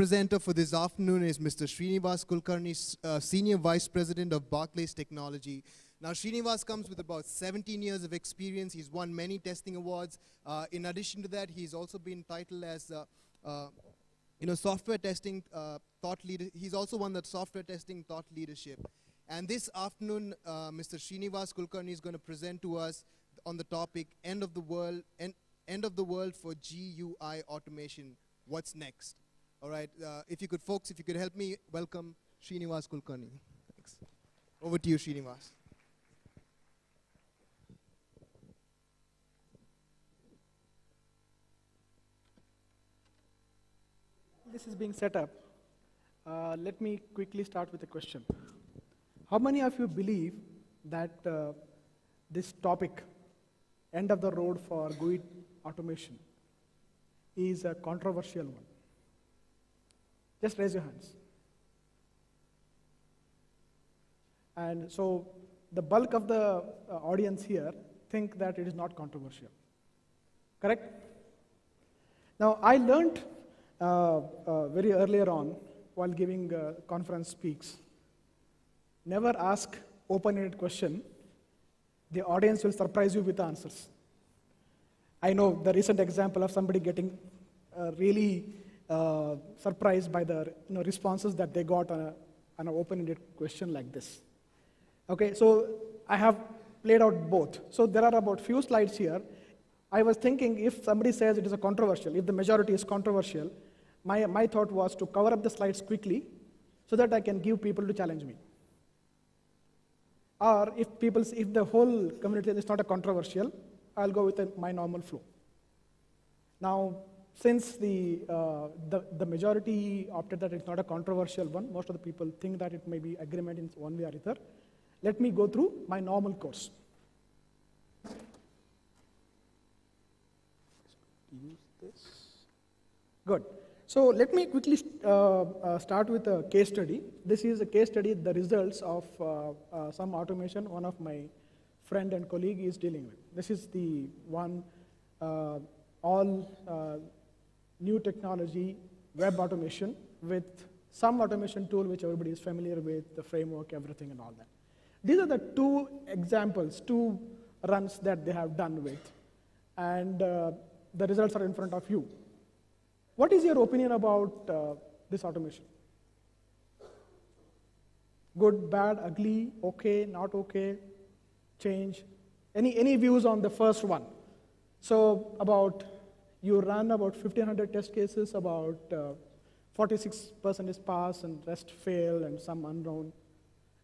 Presenter for this afternoon is Mr. Srinivas Kulkarni, Senior Vice President of Barclays Technology. Now, Srinivas comes with about 17 years of experience. He's won many testing awards. In addition to that, he's also been titled as, software testing thought leader. He's also won the software testing thought leadership. And this afternoon, Mr. Srinivas Kulkarni is going to present to us on the topic end of the world for GUI automation. What's next? All right, if you could help me welcome Srinivas Kulkarni. Thanks. Over to you, Srinivas. This is being set up. Let me quickly start with a question. How many of you believe that this topic, end of the road for GUI automation, is a controversial one? Just raise your hands. And so the bulk of the audience here think that it is not controversial. Correct? Now, I learned very earlier on while giving conference speaks, never ask open-ended question. The audience will surprise you with the answers. I know the recent example of somebody getting really surprised by the responses that they got on an open-ended question like this. Okay, so I have played out both. So there are about few slides here. I was thinking if somebody says it is a controversial, if the majority is controversial, my thought was to cover up the slides quickly so that I can give people to challenge me. Or if the whole community is not a controversial, I'll go with my normal flow. Now, since the majority opted that it's not a controversial one, most of the people think that it may be agreement in one way or other. Let me go through my normal course. Use this. Good. So let me quickly start with a case study. This is a case study, the results of some automation one of my friend and colleague is dealing with. This is the one all new technology, web automation with some automation tool which everybody is familiar with, the framework, everything and all that. These are the two examples, two runs that they have done with. And the results are in front of you. What is your opinion about this automation? Good, bad, ugly, okay, not okay, change? Any views on the first one? So you run about 1,500 test cases, about 46% is pass and rest fail and some unknown.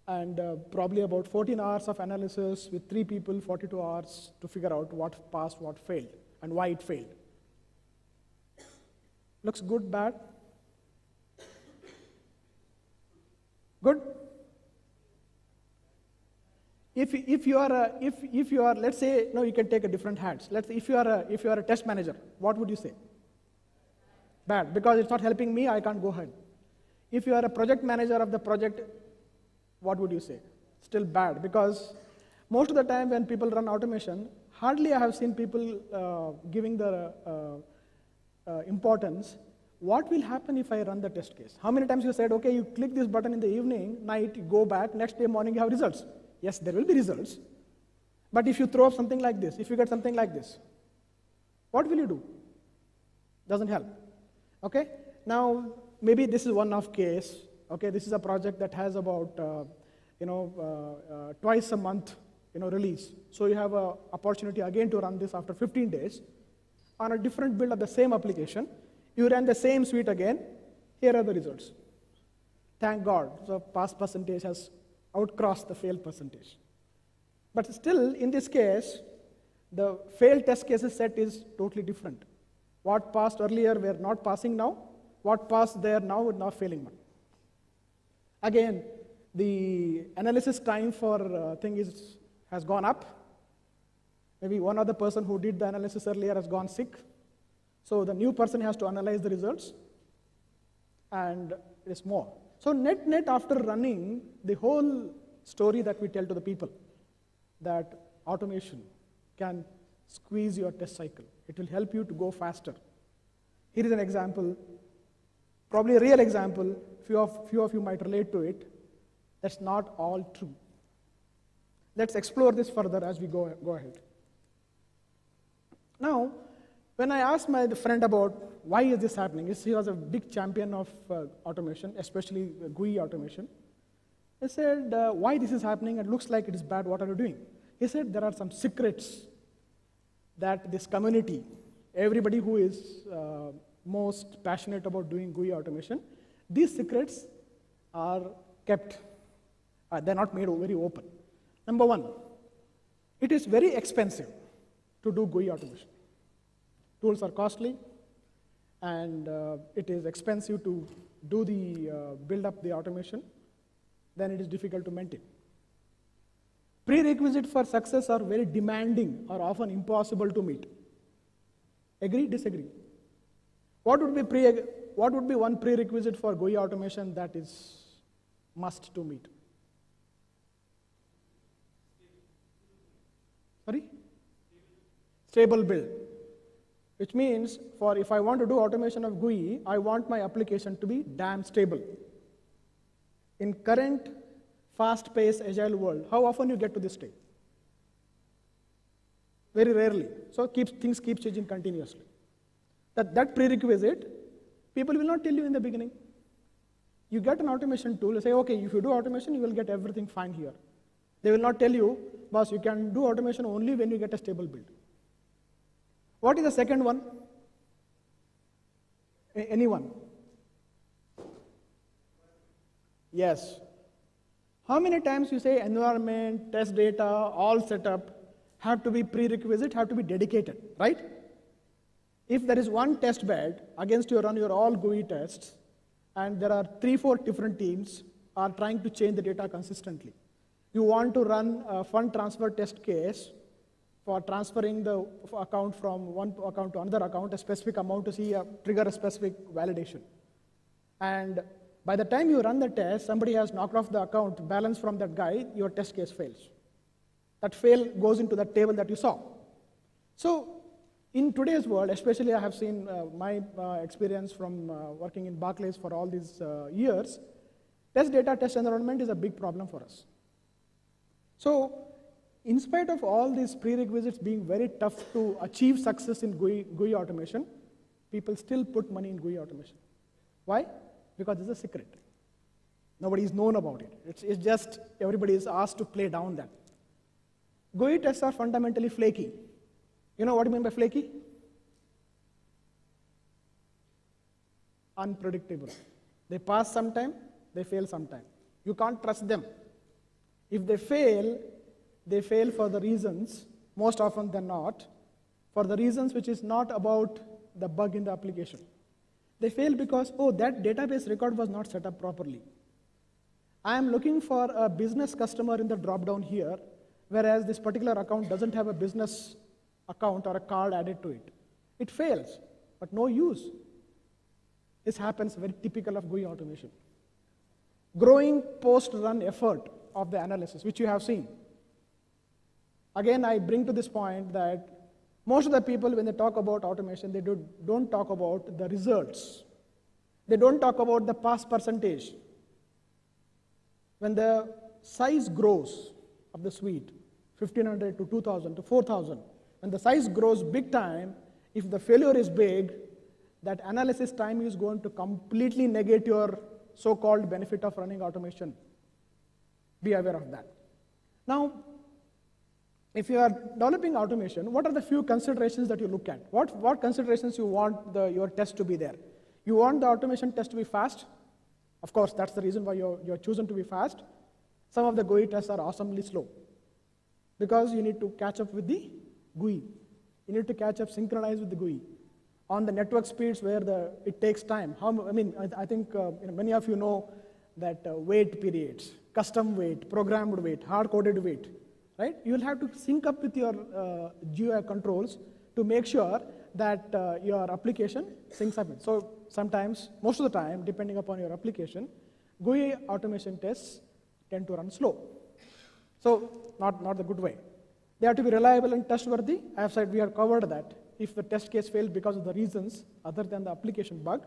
And probably about 14 hours of analysis with 3 people, 42 hours to figure out what passed, what failed, and why it failed. Looks good, bad? Good? If you are, let's say, no, you can take a different hats. Let's say if you are a test manager, what would you say? Bad, because it's not helping me, I can't go ahead. If you are a project manager of the project, what would you say? Still bad, because most of the time when people run automation, hardly I have seen people giving the importance. What will happen if I run the test case? How many times you said, okay, you click this button in the evening, night, you go back, next day morning you have results. Yes, there will be results. But if you throw up something like this, if you get something like this, what will you do? Doesn't help. Okay? Now, maybe this is one-off case. Okay, this is a project that has about, twice a month, release. So you have an opportunity again to run this after 15 days on a different build of the same application. You run the same suite again. Here are the results. Thank God, the pass percentage has outcrossed the fail percentage. But still, in this case, the failed test cases set is totally different. What passed earlier were not passing now. What passed there now is not failing one. Again, the analysis time for thing has gone up. Maybe one other person who did the analysis earlier has gone sick. So the new person has to analyze the results, and it is more. So net after running the whole story that we tell to the people, that automation can squeeze your test cycle. It will help you to go faster. Here is an example. Probably a real example, few of you might relate to it. That's not all true. Let's explore this further as we go ahead. Now, when I asked my friend about why is this happening, he was a big champion of automation, especially GUI automation. I said, why this is happening? It looks like it is bad. What are you doing? He said, there are some secrets that this community, everybody who is most passionate about doing GUI automation, these secrets are kept. They're not made very open. Number one, it is very expensive to do GUI automation. Tools are costly, and it is expensive to do build up the automation. Then it is difficult to maintain. Prerequisites for success are very demanding or often impossible to meet. Agree, disagree? What would be one prerequisite for GUI automation that is must to meet? Sorry? Stable build. Which means if I want to do automation of GUI, I want my application to be damn stable. In current fast-paced agile world, how often you get to this state? Very rarely. So things keep changing continuously. That prerequisite, people will not tell you in the beginning. You get an automation tool, you say, okay, if you do automation, you will get everything fine here. They will not tell you, boss, you can do automation only when you get a stable build. What is the second one? Anyone? Yes. How many times you say environment, test data, all setup have to be prerequisite, have to be dedicated, right? If there is one test bed against you run your all GUI tests, and there are 3-4 different teams are trying to change the data consistently. You want to run a fund transfer test case for transferring the account from one account to another account, a specific amount to see trigger a specific validation. And by the time you run the test, somebody has knocked off the account balance from that guy, your test case fails. That fail goes into that table that you saw. So in today's world, especially I have seen my experience from working in Barclays for all these years, test data, test environment is a big problem for us. So in spite of all these prerequisites being very tough to achieve success in GUI automation, people still put money in GUI automation. Why? Because it's a secret. Nobody is known about it. It's just everybody is asked to play down that. GUI tests are fundamentally flaky. You know what I mean by flaky? Unpredictable. They pass sometime, they fail sometime. You can't trust them. If they fail for the reasons, most often than not, for the reasons which is not about the bug in the application. They fail because, oh, that database record was not set up properly. I am looking for a business customer in the drop-down here, whereas this particular account doesn't have a business account or a card added to it. It fails, but no use. This happens very typical of GUI automation. Growing post-run effort of the analysis, which you have seen. Again, I bring to this point that most of the people, when they talk about automation, they don't talk about the results. They don't talk about the pass percentage. When the size grows of the suite, 1,500 to 2,000 to 4,000, when the size grows big time, if the failure is big, that analysis time is going to completely negate your so-called benefit of running automation. Be aware of that. Now, if you are developing automation, what are the few considerations that you look at? What considerations you want your test to be there? You want the automation test to be fast? Of course, that's the reason why you're chosen to be fast. Some of the GUI tests are awesomely slow because you need to catch up with the GUI. You need to catch up, synchronize with the GUI. On the network speeds where it takes time. I think many of you know that wait periods, custom wait, programmed wait, hard-coded wait, right? You will have to sync up with your GUI controls to make sure that your application syncs up. So sometimes, most of the time, depending upon your application, GUI automation tests tend to run slow. So not the good way. They have to be reliable and trustworthy. I have said we have covered that. If the test case failed because of the reasons other than the application bug,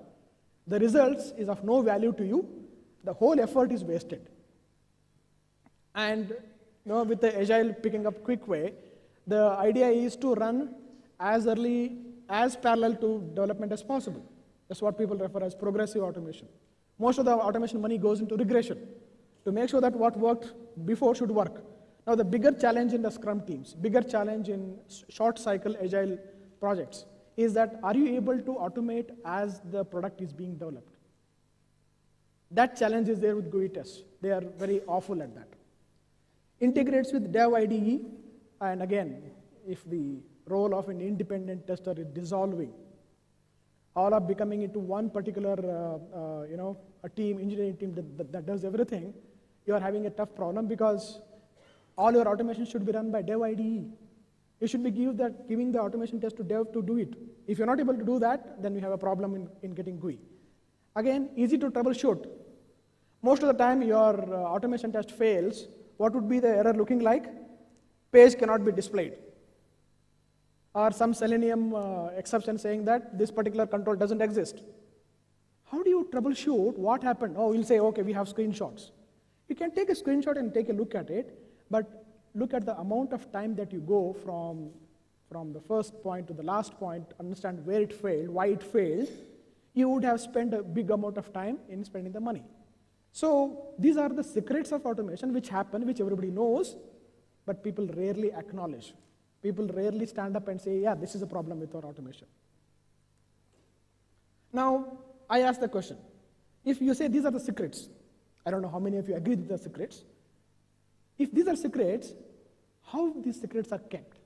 the results is of no value to you, the whole effort is wasted. And with the agile picking up quick way, the idea is to run as early, as parallel to development as possible. That's what people refer as progressive automation. Most of the automation money goes into regression to make sure that what worked before should work. Now, the bigger challenge in the Scrum teams, bigger challenge in short cycle agile projects is that are you able to automate as the product is being developed? That challenge is there with GUI tests. They are very awful at that. Integrates with Dev IDE, and again, if the role of an independent tester is dissolving, all are becoming into one particular, a team, engineering team that does everything, you are having a tough problem because all your automation should be run by Dev IDE. You should be giving the automation test to Dev to do it. If you're not able to do that, then we have a problem in getting GUI. Again, easy to troubleshoot. Most of the time, your automation test fails. What would be the error looking like? Page cannot be displayed. Or some Selenium exception saying that this particular control doesn't exist. How do you troubleshoot what happened? Oh, we'll say, okay, we have screenshots. You can take a screenshot and take a look at it, but look at the amount of time that you go from the first point to the last point, understand where it failed, why it failed. You would have spent a big amount of time in spending the money. So these are the secrets of automation which happen, which everybody knows, but people rarely acknowledge. People rarely stand up and say, yeah, this is a problem with our automation. Now, I ask the question, if you say these are the secrets, I don't know how many of you agree with the secrets. If these are secrets, how these secrets are kept?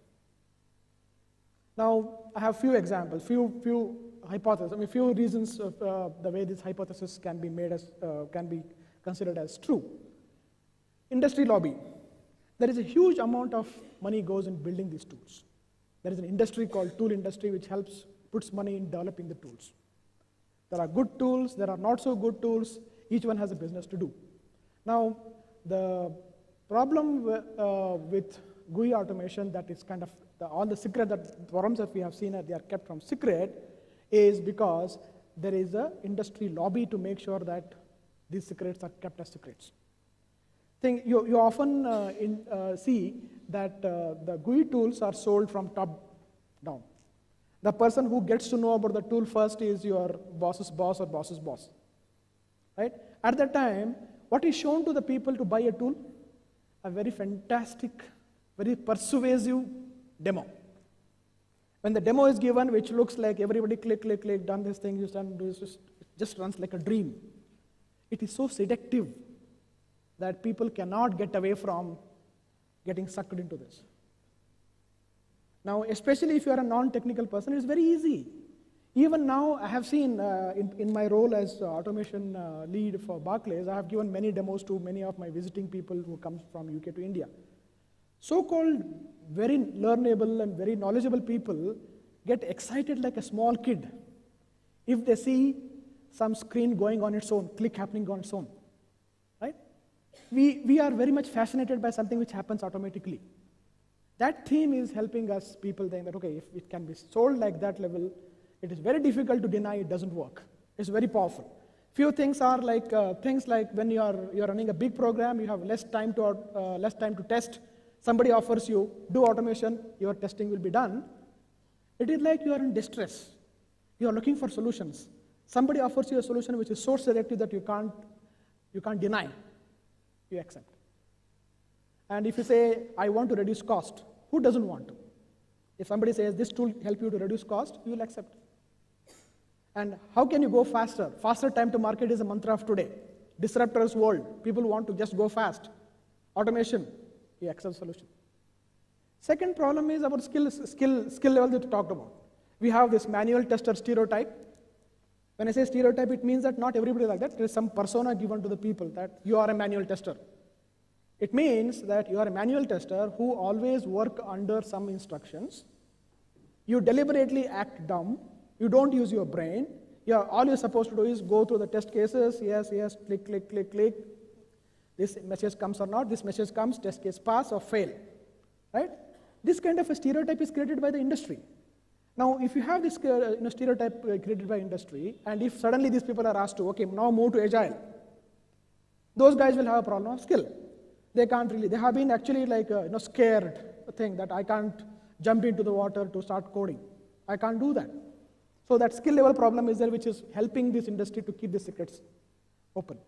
Now, I have few examples, few hypotheses, few reasons of the way this hypothesis can be made as, can be considered as true. Industry lobby. There is a huge amount of money goes in building these tools. There is an industry called tool industry which puts money in developing the tools. There are good tools, there are not so good tools, each one has a business to do. Now, the problem with GUI automation that is kind of, all the secret problems that we have seen, they are kept from secret, is because there is an industry lobby to make sure that these secrets are kept as secrets. You often see that the GUI tools are sold from top down. The person who gets to know about the tool first is your boss's boss or boss's boss. Right? At that time, what is shown to the people to buy a tool? A very fantastic, very persuasive demo. When the demo is given, which looks like everybody click, click, click, done this thing, just runs like a dream. It is so seductive that people cannot get away from getting sucked into this. Now, especially if you are a non-technical person, it's very easy. Even now, I have seen in my role as automation lead for Barclays, I have given many demos to many of my visiting people who come from UK to India. So-called very learnable and very knowledgeable people get excited like a small kid if they see some screen going on its own, click happening on its own. Right? We are very much fascinated by something which happens automatically. That theme is helping us people think that, okay, if it can be sold like that level, it is very difficult to deny it doesn't work. It's very powerful. Few things are like things like when you're running a big program, you have less time to test. Somebody offers you, do automation, your testing will be done. It is like you are in distress. You are looking for solutions. Somebody offers you a solution which is so selective that you can't deny. You accept. And if you say, I want to reduce cost, who doesn't want to? If somebody says, this tool help you to reduce cost, you will accept. And how can you go faster? Faster time to market is a mantra of today. Disruptors world. People want to just go fast. Automation, you accept solution. Second problem is about skill level that we talked about. We have this manual tester stereotype. When I say stereotype, it means that not everybody like that. There is some persona given to the people that you are a manual tester. It means that you are a manual tester who always work under some instructions. You deliberately act dumb. You don't use your brain. All you're supposed to do is go through the test cases. Yes, yes, click, click, click, click. This message comes or not. This message comes, test case pass or fail. Right? This kind of a stereotype is created by the industry. Now, if you have this stereotype created by industry, and if suddenly these people are asked to, okay, now move to agile, those guys will have a problem of skill. They can't really, they have been actually like scared thing that I can't jump into the water to start coding. I can't do that. So that skill level problem is there, which is helping this industry to keep the secrets open.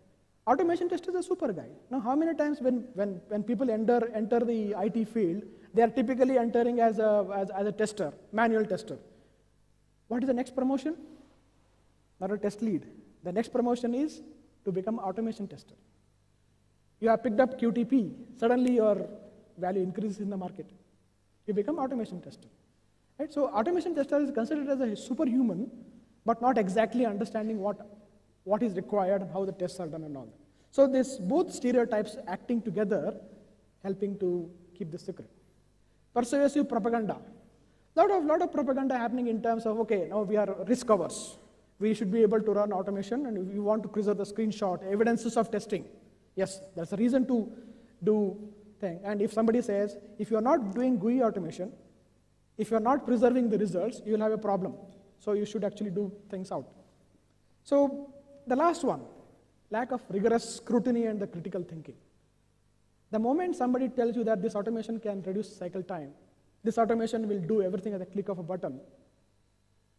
Automation tester is a super guy. Now, how many times when people enter the IT field, they are typically entering as a tester, manual tester. What is the next promotion? Not a test lead. The next promotion is to become automation tester. You have picked up QTP, suddenly your value increases in the market. You become automation tester. Right? So automation tester is considered as a superhuman, but not exactly understanding what is required and how the tests are done and all that. So this both stereotypes acting together, helping to keep the secret. Persuasive propaganda. Lot of propaganda happening in terms of, okay, now we are risk averse. We should be able to run automation, and we want to preserve the screenshot, evidences of testing. Yes, that's a reason to do thing. And if somebody says, if you're not doing GUI automation, if you're not preserving the results, you'll have a problem. So you should actually do things out. So the last one, lack of rigorous scrutiny and the critical thinking. The moment somebody tells you that this automation can reduce cycle time, this automation will do everything at the click of a button,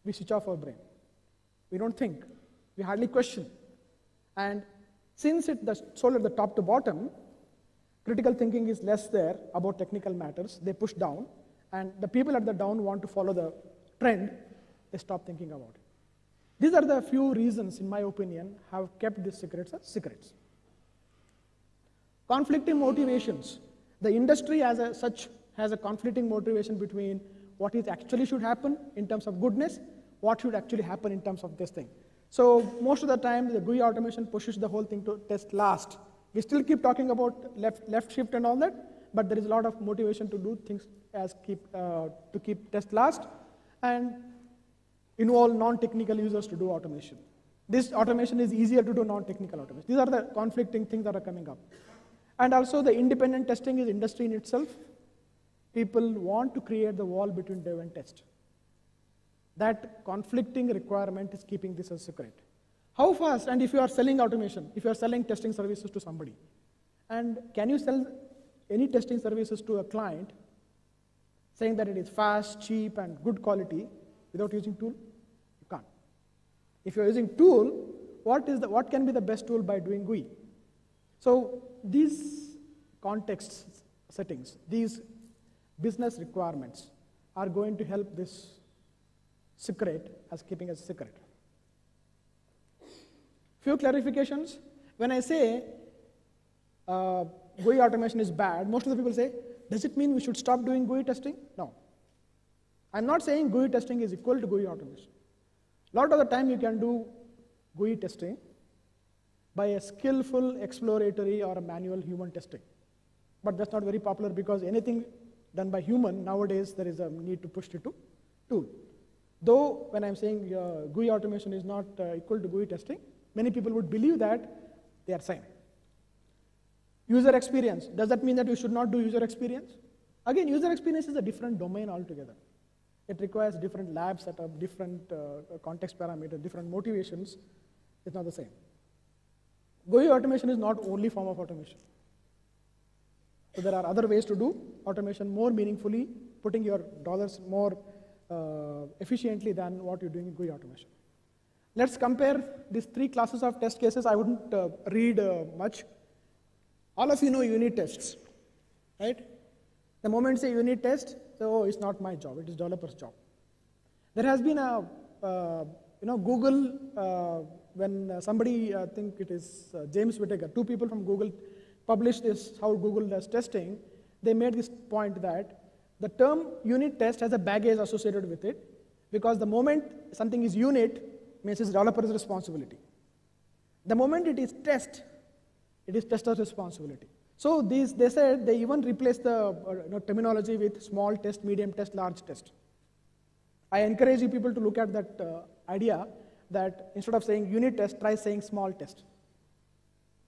we switch off our brain. We don't think. We hardly question. And since it's sold at the top to bottom, critical thinking is less there about technical matters. They push down, and the people at the down want to follow the trend. They stop thinking about it. These are the few reasons, in my opinion, have kept these secrets as secrets. Conflicting motivations. The industry as such has a conflicting motivation between what is actually should happen in terms of goodness, what should actually happen in terms of this thing. So most of the time, the GUI automation pushes the whole thing to test last. We still keep talking about left shift and all that, but there is a lot of motivation to do things as to keep test last and involve non-technical users to do automation. This automation is easier to do non-technical automation. These are the conflicting things that are coming up. And also the independent testing is industry in itself. People want to create the wall between dev and test. That conflicting requirement is keeping this a secret. How fast, and if you are selling automation, if you are selling testing services to somebody, and can you sell any testing services to a client saying that it is fast, cheap, and good quality without using tool? You can't. If you are using tool, what can be the best tool by doing GUI? So these context settings, these business requirements are going to help this secret as keeping as secret. Few clarifications. When I say GUI automation is bad, most of the people say, does it mean we should stop doing GUI testing? No. I'm not saying GUI testing is equal to GUI automation. A lot of the time you can do GUI testing by a skillful exploratory or a manual human testing. But that's not very popular because anything done by human, nowadays there is a need to push it to tool. Though when I'm saying GUI automation is not equal to GUI testing, many people would believe that they are same. User experience, does that mean that you should not do user experience? Again, user experience is a different domain altogether. It requires different lab setup, different context parameters, different motivations. It's not the same. GUI automation is not only form of automation. So there are other ways to do automation more meaningfully, putting your dollars more efficiently than what you're doing in GUI automation. Let's compare these three classes of test cases. I wouldn't read much. All of you know unit tests, right? The moment you say unit test, so it's not my job, it is developer's job. There has been a, Google, when somebody, I think it is James Whittaker, two people from Google published this, how Google does testing. They made this point that the term unit test has a baggage associated with it, because the moment something is unit, means it's developer's responsibility. The moment it is test, it is tester's responsibility. So they said they even replaced the terminology with small test, medium test, large test. I encourage you people to look at that idea that instead of saying unit test, try saying small test.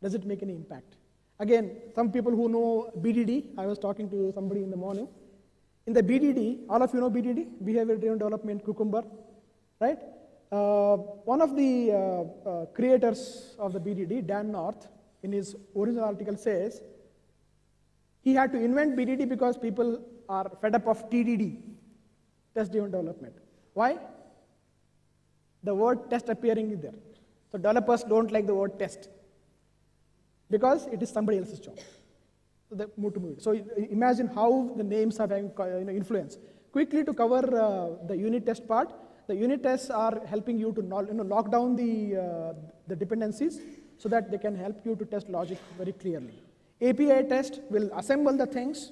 Does it make any impact? Again, some people who know BDD, I was talking to somebody in the morning, In the BDD, all of you know BDD, Behavior Driven Development, Cucumber, right? One of the creators of the BDD, Dan North, in his original article says, he had to invent BDD because people are fed up of TDD, test-driven development. Why? The word test appearing in there. So developers don't like the word test because it is somebody else's job. So they move to it. So imagine how the names have influence. Quickly to cover the unit test part, the unit tests are helping you to lock down the dependencies so that they can help you to test logic very clearly. API test will assemble the things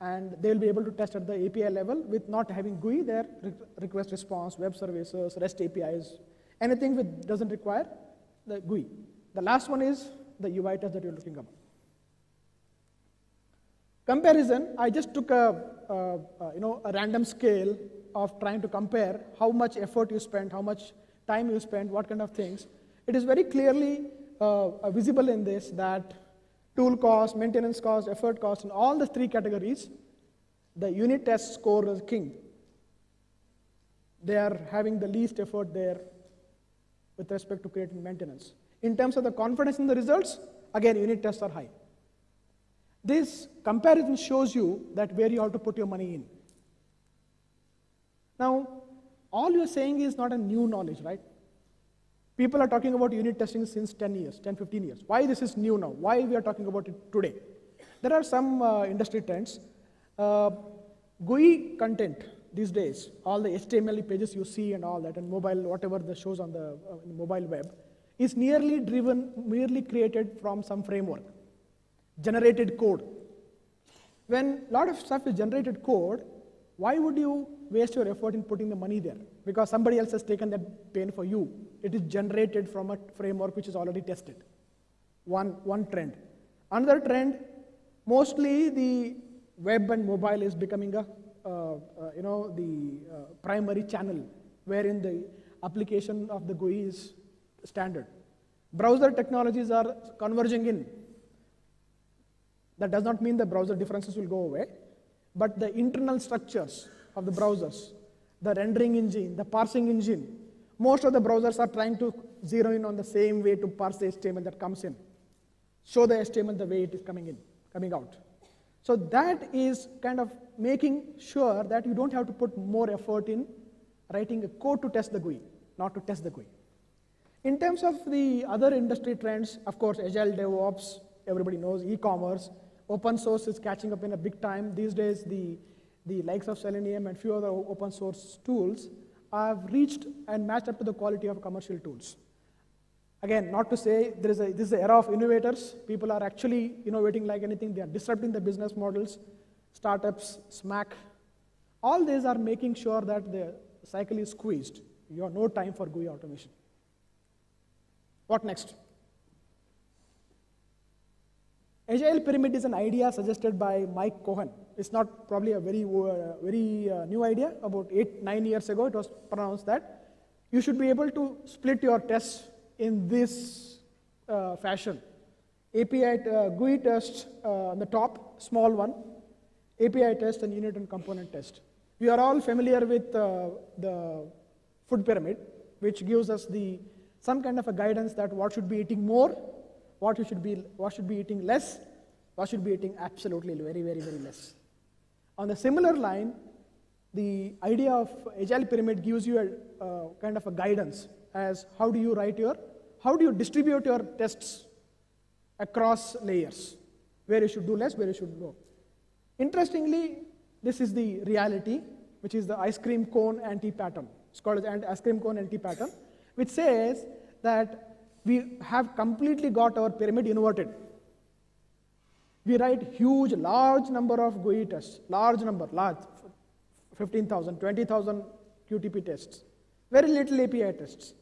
and they will be able to test at the API level with not having GUI there, request response, web services, REST APIs, anything which doesn't require the GUI. The last one is the UI test that you're looking at. Comparison, I just took a random scale of trying to compare how much effort you spent, how much time you spent, what kind of things. It is very clearly visible in this that tool cost, maintenance cost, effort cost, in all the three categories, the unit test score is king. They are having the least effort there with respect to creating maintenance. In terms of the confidence in the results, again, unit tests are high. This comparison shows you that where you have to put your money in. Now, all you're saying is not a new knowledge, right? People are talking about unit testing since 10 years, 10, 15 years. Why this is new now? Why we are talking about it today? There are some industry trends. GUI content these days, all the HTML pages you see and all that, and mobile, whatever the shows on the mobile web, is merely created from some framework, generated code. When a lot of stuff is generated code, why would you waste your effort in putting the money there? Because somebody else has taken that pain for you. It is generated from a framework which is already tested. One trend. Another trend, mostly the web and mobile is becoming the primary channel wherein the application of the GUI is standard. Browser technologies are converging in. That does not mean the browser differences will go away, but the internal structures of the browsers, the rendering engine, the parsing engine, most of the browsers are trying to zero in on the same way to parse the HTML that comes in, show the HTML the way it is coming out. So that is kind of making sure that you don't have to put more effort in writing a code to test the GUI, not to test the GUI. In terms of the other industry trends, of course, Agile DevOps, everybody knows, e-commerce, open source is catching up in a big time. These days, the likes of Selenium and few other open source tools have reached and matched up to the quality of commercial tools. Again, not to say this is the era of innovators. People are actually innovating like anything. They are disrupting the business models. Startups, Smack, all these are making sure that the cycle is squeezed. You have no time for GUI automation. What next? Agile pyramid is an idea suggested by Mike Cohen. It's not probably a very new idea. About 8-9 years ago, it was pronounced that you should be able to split your tests in this fashion. API GUI test on the top, small one, API test and unit and component test. We are all familiar with the food pyramid, which gives us some kind of a guidance that what should be eating more, what should be eating less, what should be eating absolutely very, very, very less. On the similar line, the idea of Agile pyramid gives you a kind of a guidance as how do you distribute your tests across layers, where you should do less, where you should go. Interestingly, this is the reality, which is the ice cream cone anti-pattern. It's called as ice cream cone anti-pattern, which says that we have completely got our pyramid inverted. We write large number of GUI tests, large, 15,000, 20,000 QTP tests, very little API tests,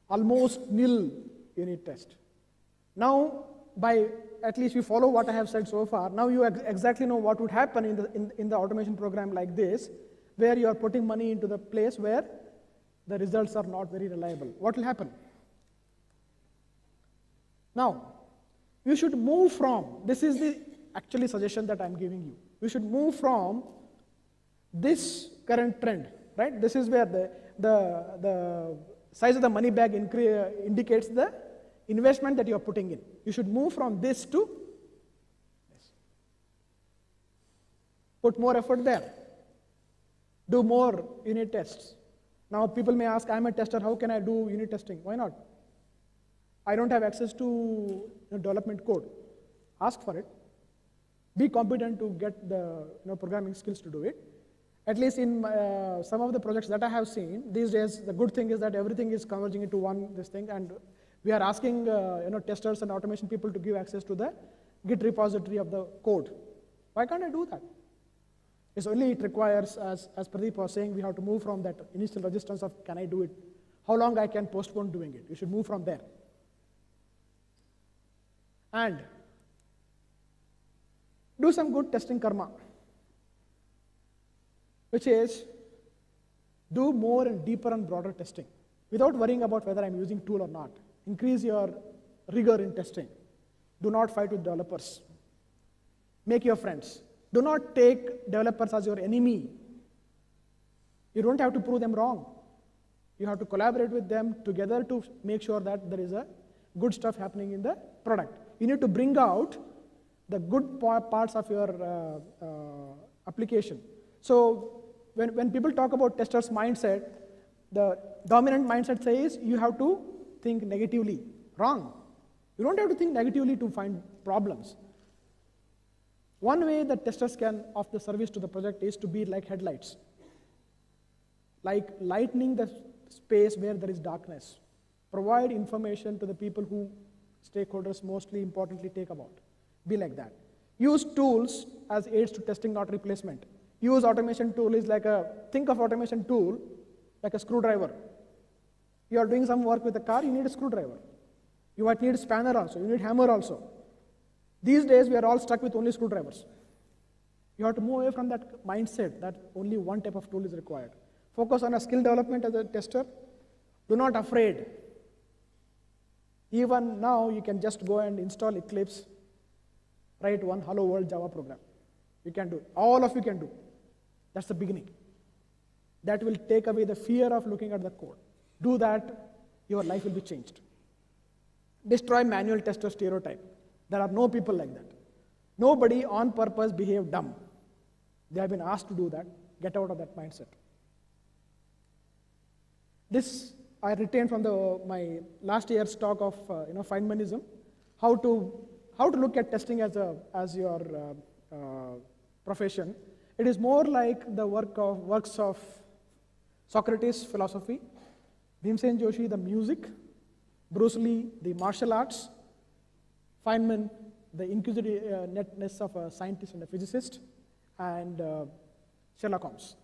almost nil unit test. Now, at least you follow what I have said so far, now you exactly know what would happen in the automation program like this, where you are putting money into the place where the results are not very reliable. What will happen? Now, you should move from, this is the actually suggestion that I'm giving you. We should move from this current trend, right? This is where the size of the money bag indicates the investment that you are putting in. You should move from this to this. Put more effort there. Do more unit tests. Now people may ask, I'm a tester, how can I do unit testing? Why not? I don't have access to development code. Ask for it. Be competent to get the programming skills to do it. At least in some of the projects that I have seen, these days the good thing is that everything is converging into this thing, and we are asking testers and automation people to give access to the Git repository of the code. Why can't I do that? It's only it requires, as Pradeep was saying, we have to move from that initial resistance of can I do it, how long I can postpone doing it. You should move from there. And do some good testing karma, which is do more and deeper and broader testing without worrying about whether I'm using tool or not. Increase your rigor in testing. Do not fight with developers. Make your friends. Do not take developers as your enemy. You don't have to prove them wrong. You have to collaborate with them together to make sure that there is a good stuff happening in the product. You need to bring out the good parts of your application. So when people talk about testers' mindset, the dominant mindset says you have to think negatively. Wrong. You don't have to think negatively to find problems. One way that testers can offer the service to the project is to be like headlights, like lightening the space where there is darkness. Provide information to the people who stakeholders mostly importantly take about. Be like that. Use tools as aids to testing, not replacement. Use automation tool is like think of automation tool like a screwdriver. You are doing some work with a car, you need a screwdriver. You might need a spanner also, you need hammer also. These days, we are all stuck with only screwdrivers. You have to move away from that mindset that only one type of tool is required. Focus on a skill development as a tester. Do not afraid. Even now, you can just go and install Eclipse, write one Hello World Java program. You can do. All of you can do. That's the beginning. That will take away the fear of looking at the code. Do that, your life will be changed. Destroy manual tester stereotype. There are no people like that. Nobody on purpose behave dumb. They have been asked to do that. Get out of that mindset. This I retained from my last year's talk of Feynmanism, how to look at testing as your profession. It is more like the works of Socrates, philosophy, Bhimsen Joshi, the music, Bruce Lee, the martial arts, Feynman, the inquisitiveness of a scientist and a physicist, and Sherlock Holmes.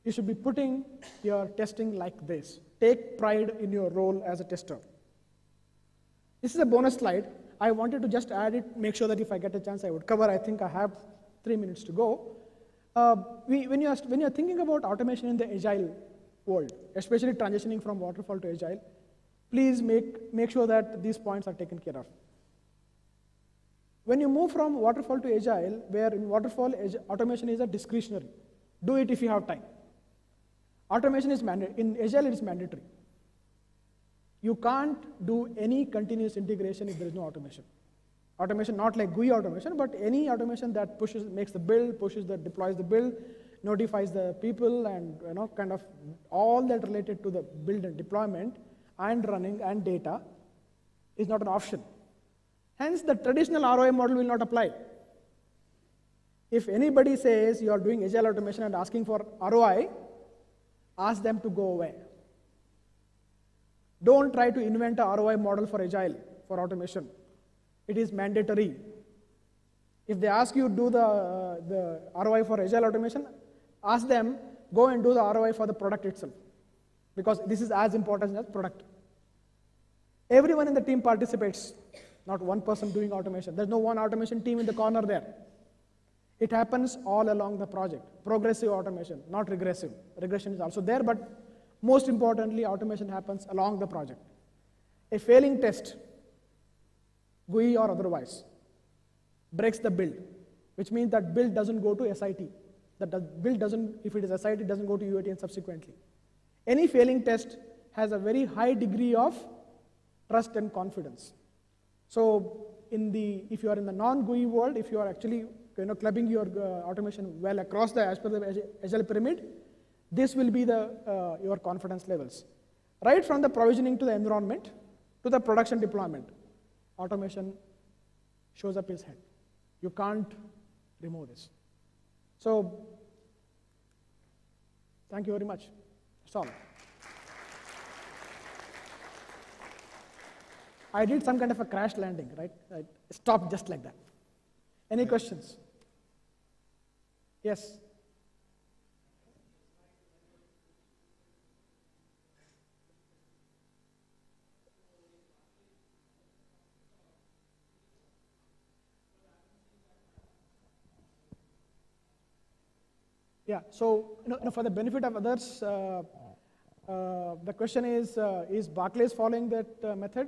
You should be putting your testing like this. Take pride in your role as a tester. This is a bonus slide. I wanted to just add it, make sure that if I get a chance, I would cover. I think I have 3 minutes to go. When you're thinking about automation in the agile world, especially transitioning from waterfall to agile, please make sure that these points are taken care of. When you move from waterfall to agile, where in waterfall, automation is a discretionary. Do it if you have time. Automation is mandatory. In agile, it is mandatory. You can't do any continuous integration if there is no automation. Automation, not like GUI automation, but any automation that makes the build, deploys the build, notifies the people, and kind of all that related to the build and deployment and running and data is not an option. Hence, the traditional ROI model will not apply. If anybody says you are doing agile automation and asking for ROI, ask them to go away. Don't try to invent a ROI model for agile, for automation. It is mandatory. If they ask you to do the ROI for agile automation, ask them, go and do the ROI for the product itself. Because this is as important as product. Everyone in the team participates, not one person doing automation. There's no one automation team in the corner there. It happens all along the project. Progressive automation, not regressive. Regression is also there, but most importantly, automation happens along the project. A failing test, GUI or otherwise, breaks the build, which means that build doesn't go to SIT. build doesn't, if it is assigned, it doesn't go to UAT and subsequently. Any failing test has a very high degree of trust and confidence. So if you are in the non-GUI world, if you are actually clubbing your automation well across as per the Agile pyramid, this will be your confidence levels. Right from the provisioning to the environment to the production deployment, automation shows up its head. You can't remove this. So, thank you very much. That's all. I did some kind of a crash landing, right? I stopped just like that. Any questions? Yes. Yeah, so for the benefit of others, the question is Barclays following that method?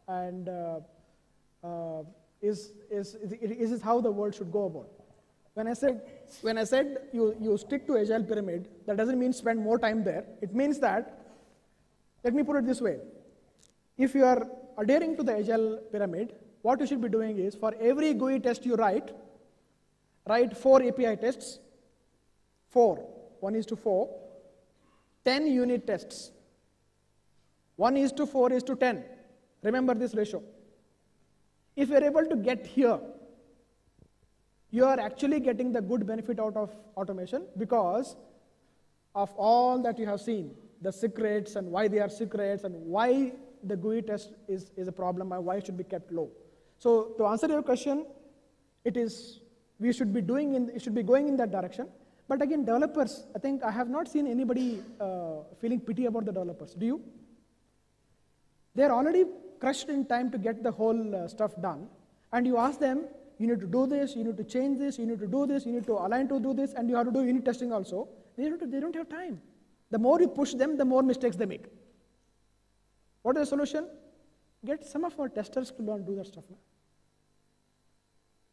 And is this how the world should go about? When I said you stick to Agile pyramid, that doesn't mean spend more time there. It means that, let me put it this way. If you are adhering to the Agile pyramid, what you should be doing is, for every GUI test you write 4 API tests, 1:4, 10 unit tests, 1:4:10. Remember this ratio. If you're able to get here, you are actually getting the good benefit out of automation because of all that you have seen, the secrets and why they are secrets and why the GUI test is a problem and why it should be kept low. So to answer your question, we should be going in that direction. But again, developers, I think I have not seen anybody feeling pity about the developers. Do you? They're already crushed in time to get the whole stuff done. And you ask them, you need to do this, you need to change this, you need to do this, you need to align to do this, and you have to do unit testing also. They don't have time. The more you push them, the more mistakes they make. What is the solution? Get some of our testers to learn do that stuff now.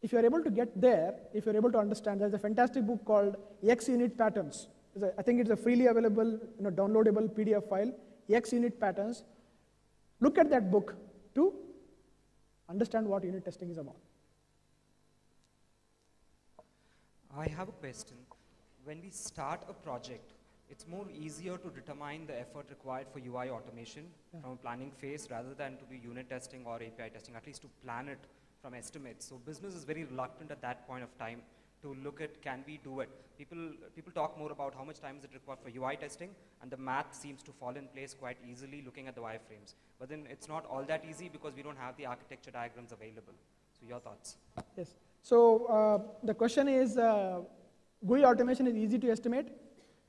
If you're able to get there, if you're able to understand, there's a fantastic book called X Unit Patterns. I think it's a freely available, downloadable PDF file, X Unit Patterns. Look at that book to understand what unit testing is about. I have a question. When we start a project, it's more easier to determine the effort required for UI automation from a planning phase rather than to be unit testing or API testing, at least to plan it from estimates. So business is very reluctant at that point of time to look at, can we do it? People talk more about how much time is it required for UI testing, and the math seems to fall in place quite easily looking at the wireframes. But then it's not all that easy because we don't have the architecture diagrams available. So your thoughts? Yes. So the question is, GUI automation is easy to estimate.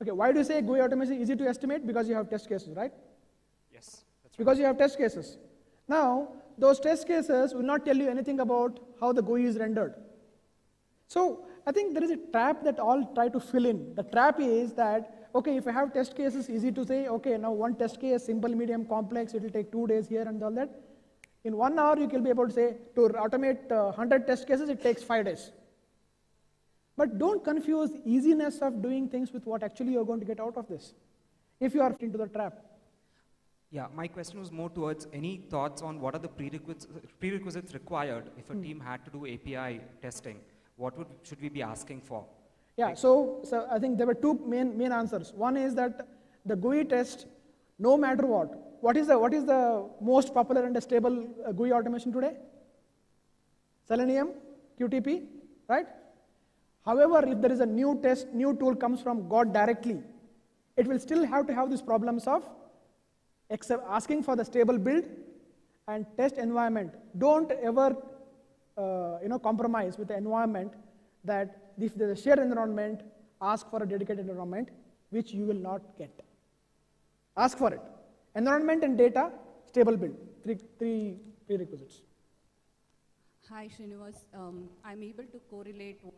Okay, why do you say GUI automation is easy to estimate? Because you have test cases, right? Yes, that's right. Because you have test cases. Now, those test cases will not tell you anything about how the GUI is rendered. So I think there is a trap that all try to fill in. The trap is that, okay, if I have test cases, easy to say, okay, now one test case, simple, medium, complex, it will take 2 days here and all that. In 1 hour, you can be able to say, to automate 100 test cases, it takes 5 days. But don't confuse easiness of doing things with what actually you're going to get out of this, if you are into the trap. Yeah, my question was more towards any thoughts on what are the prerequisites required if a team had to do API testing. What should we be asking for? Yeah, so I think there were two main answers. One is that the GUI test, no matter what is the most popular and stable GUI automation today? Selenium, QTP, right? However, if there is a new tool comes from God directly, it will still have to have these problems of asking for the stable build and test environment. Don't ever compromise with the environment that if there's a shared environment, ask for a dedicated environment, which you will not get. Ask for it. Environment and data, stable build, three prerequisites. Hi, Srinivas. I'm able to correlate what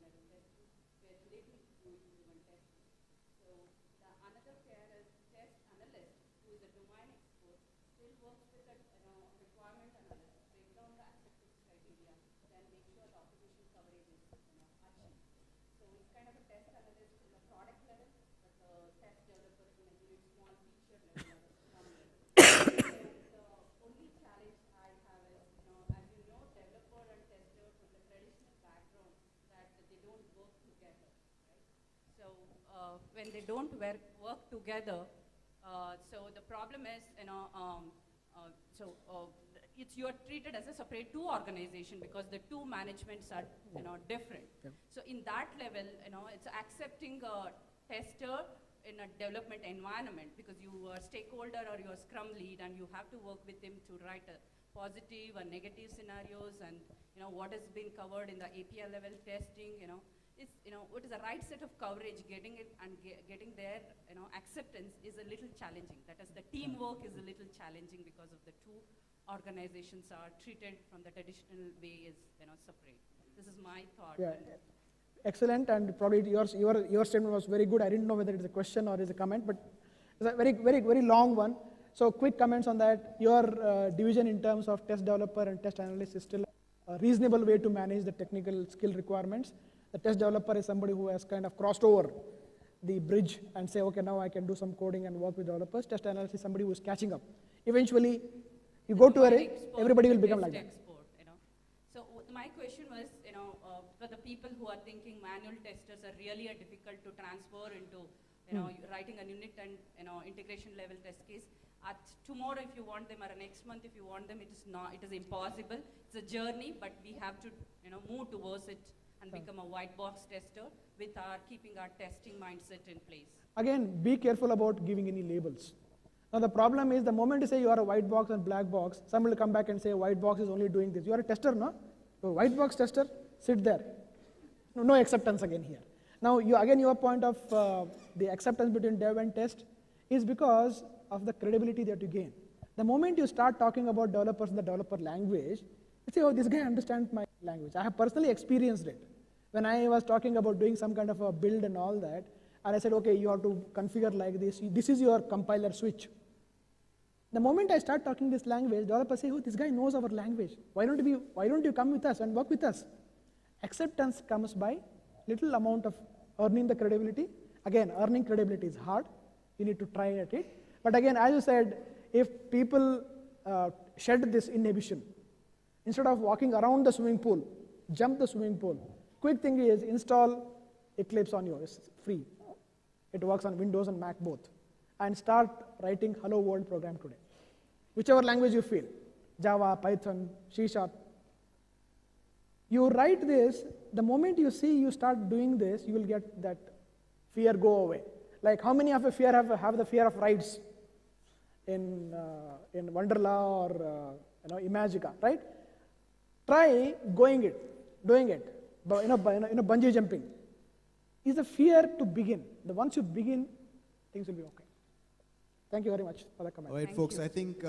like testing, where today we do even testing. So the another pair is test analyst, who is a domain expert, still works with a requirement analyst, break down the acceptance criteria, then make sure the automation coverage is achieved. So it's kind of a test analyst in the product level, but the test developer in a very small feature level or a small level. So the only challenge I have is, as you know, developer and tester from the traditional background, that they don't work together, right? So when they don't work together, so the problem is, you're treated as a separate two organization because the two managements are, different. Yeah. So in that level, it's accepting a tester in a development environment because you are stakeholder or you're scrum lead and you have to work with him to write a positive and negative scenarios and, what has been covered in the API level testing, what is the right set of coverage, getting it and getting their, acceptance is a little challenging. That is, the teamwork is a little challenging because of the two organizations are treated from the traditional way is, separate. This is my thought. Yeah, excellent, and probably your statement was very good. I didn't know whether it's a question or is a comment, but it's a very long one. So quick comments on that. Your division in terms of test developer and test analyst is still a reasonable way to manage the technical skill requirements. The test developer is somebody who has kind of crossed over the bridge and say, okay, now I can do some coding and work with developers. Test analyst is somebody who is catching up. Eventually, you go to everybody will become like that. So my question was, for the people who are thinking manual testers are really difficult to transfer into, writing a unit and integration level test case. Tomorrow, if you want them, or next month, if you want them, it is impossible. It's a journey, but we have to, move towards it and become a white box tester with keeping our testing mindset in place. Again, be careful about giving any labels. Now the problem is the moment you say you are a white box and black box, someone will come back and say white box is only doing this. You are a tester, no? You're a white box tester, sit there. No acceptance again here. Now your point of the acceptance between dev and test is because of the credibility that you gain. The moment you start talking about developers in the developer language, you say, oh, this guy understands my language. I have personally experienced it. When I was talking about doing some kind of a build and all that, and I said, okay, you have to configure like this. This is your compiler switch. The moment I start talking this language, developers say, oh, this guy knows our language. Why don't you come with us and work with us? Acceptance comes by little amount of earning the credibility. Again, earning credibility is hard. You need to try at it. But again, as you said, if people shed this inhibition, instead of walking around the swimming pool, jump the swimming pool. Quick thing is install Eclipse on you. It's free. It works on Windows and Mac both. And start writing Hello World program today. Whichever language you feel, Java, Python, C#. You write this, the moment you start doing this, you will get that fear go away. Like how many of you have the fear of rides in Wonderla or Imagica, right? Try doing it. But bungee jumping is a fear to begin. Once you begin, things will be okay. Thank you very much for the comment. All right, Thank folks, you. I think